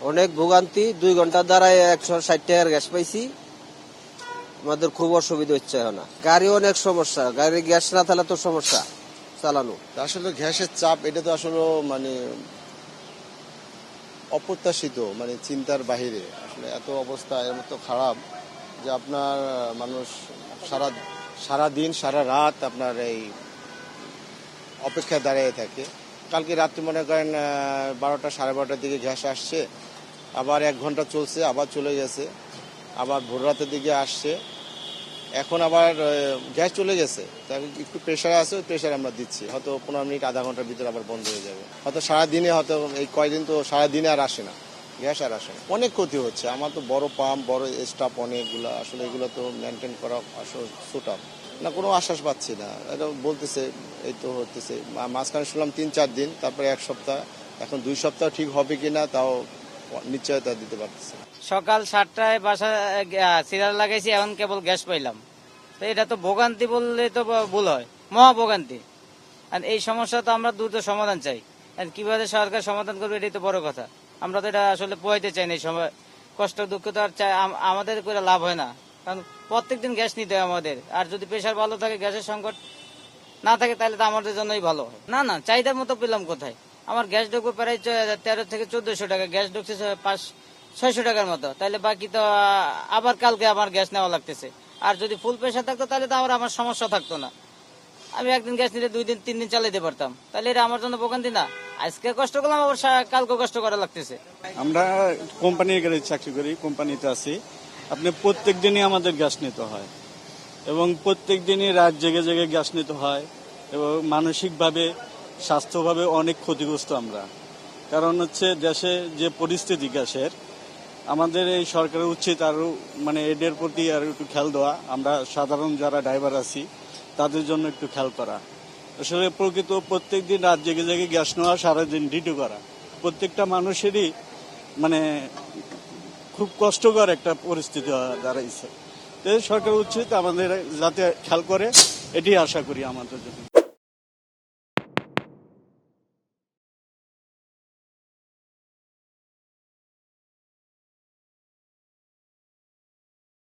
অনেক ভোগান্তি, 2 ঘন্টা দাঁড়ায় 160 টাকার গ্যাস পাইছি। আমাদের খুব অসুবিধা হচ্ছে না। গাড়ি অনেক সমস্যা, গাড়ি গ্যাস না থাকলে তো সমস্যা চালানো। আসলে গ্যাসের চাপ এটা তো আসলে মানে অপ্রত্যাশিত, মানে চিন্তার বাহিরে। আসলে এত অবস্থা এর মতো খারাপ যে আপনার মানুষ সারা দিন সারা রাত আপনার এই অপেক্ষায় দাঁড়িয়ে থাকে। কালকে রাত্রি মনে করেন 12টা 12:30টার দিকে গ্যাস আসছে, আবার 1 ঘন্টা চলছে, আবার চলে গেছে, আবার ভোর রাতের দিকে আসছে, এখন আবার গ্যাস চলে গেছে। তাই একটু প্রেশার আছে, ওই প্রেশার আমরা দিচ্ছি, হয়তো 15 মিনিট আধা ঘন্টার ভিতরে আবার বন্ধ হয়ে যাবে। হয়তো সারাদিনে, হয়তো এই কয়দিন তো সারাদিনে আর আসে না, গ্যাস আর আসে না। অনেক ক্ষতি হচ্ছে। আমার তো বড় পাম্প, বড় স্টাফ অনেকগুলো, আসলে এগুলো তো মেনটেন করা আসলে সুটাফ না, কোনো আশ্বাস পাচ্ছি না। এটা বলতেছে এই তো হতেছে, মাঝখানে শুনলাম 3-4 দিন, তারপরে 1 সপ্তাহ, এখন 2 সপ্তাহ ঠিক হবে কিনা তাও নিশ্চয়তা দিতে পারতেছে। সকাল 7টায় বাসা সিরিয়াল লাগাইছি, এখন কেবল গ্যাস পাইলাম। তো এটা তো ভোগান্তি বললে তো ভুল হয়, মহা ভোগান্তি। আর এই সমস্যা তো আমরা দ্রুত সমাধান চাই। আর কিভাবে সরকার সমাধান করবে এটাই তো বড় কথা। আমরা তো এটা আসলে পোহাইতে চাই না। এই সময় কষ্ট দুঃখ তো আর আমাদের করে লাভ হয় না, কারণ প্রত্যেকদিন গ্যাস নিতে হয় আমাদের। আর যদি প্রেশার ভালো থাকে, গ্যাসের সংকট না থাকে, তাহলে তো আমাদের জন্যই ভালো হয়। না না, চাহিদার মতো পেলাম কোথায়? আমার গ্যাস ঢুকবে প্রায় 13 থেকে 1400 টাকা, গ্যাস ঢুকছে 500-600 টাকার মতো। তাহলে বাকি তো আবার কালকে আমার গ্যাস নেওয়া লাগতেছে। আর যদি ফুল প্রেশার থাকতো তাহলে তো আমার সমস্যা থাকতো না। আমি একদিন গ্যাস নিলে 2 দিন 3 দিন চালাইতে পারতাম। তাহলে এটা আমার জন্য ভোগান্তি না। আজকে কষ্ট করলাম, আবার কালকে কষ্ট করা লাগতেছে। আমরা কোম্পানির গাড়ি চাকরি করি, কোম্পানিতে আছি। আপনি প্রত্যেক দিনই আমাদের গ্যাস নিতে হয়, এবং প্রত্যেক দিনই রাত জেগে জেগে গ্যাস নিতে হয়, এবং মানসিকভাবে স্বাস্থ্যভাবে অনেক ক্ষতিগ্রস্ত আমরা। কারণ হচ্ছে দেশে যে পরিস্থিতি গ্যাসের, আমাদের এই সরকারের উচিত আরো মানে এদের প্রতি আর একটু খেয়াল দেওয়া। আমরা সাধারণ যারা ড্রাইভার আছি তাদের জন্য একটু খেয়াল করা। আসলে প্রকৃত প্রত্যেক দিন রাত জেগে জেগে গ্যাস নেওয়া, সারাদিন ডিউটি করা প্রত্যেকটা মানুষেরই মানে খুব কষ্টকর একটা পরিস্থিতি দাঁড়াইছে। সরকার উচিত আমাদের যাতে খেয়াল করে, এটি আশা করি আমাদের জন্য।